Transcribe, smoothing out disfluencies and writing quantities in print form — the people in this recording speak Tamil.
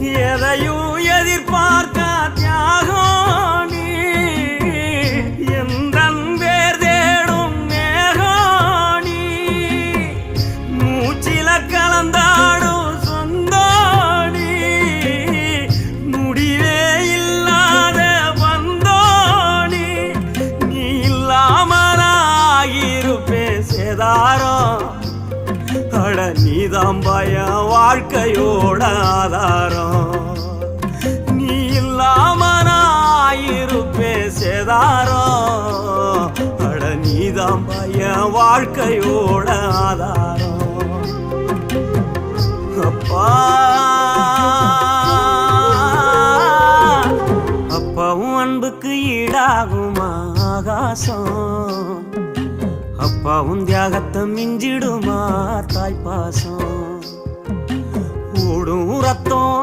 எதையும் எதிர்பார்க்க தியாகம் நீ எந்தன் பேர் தேடும் மேகம் நீ மூச்சில கலந்தாடும் சொந்தோணி முடிவே இல்லாத வந்தோணி நீ இல்லாமலாகிருப்பேன் சேதாரம் அட நீதான் பயம் வாழ்க்கையோட ஆதாரம் நீ இல்லாம நான் இருப்பேன் சேதாரம் அட நீதான் பயம் வாழ்க்கையோட ஆதாரம் அப்பா அப்பாவும் அன்புக்கு ஈடாகுமா ஆகாசம் அப்பாவும் தியாகத்தை மிஞ்சிடுமா தாய்ப்பாசம் ஓடும் ரத்தம்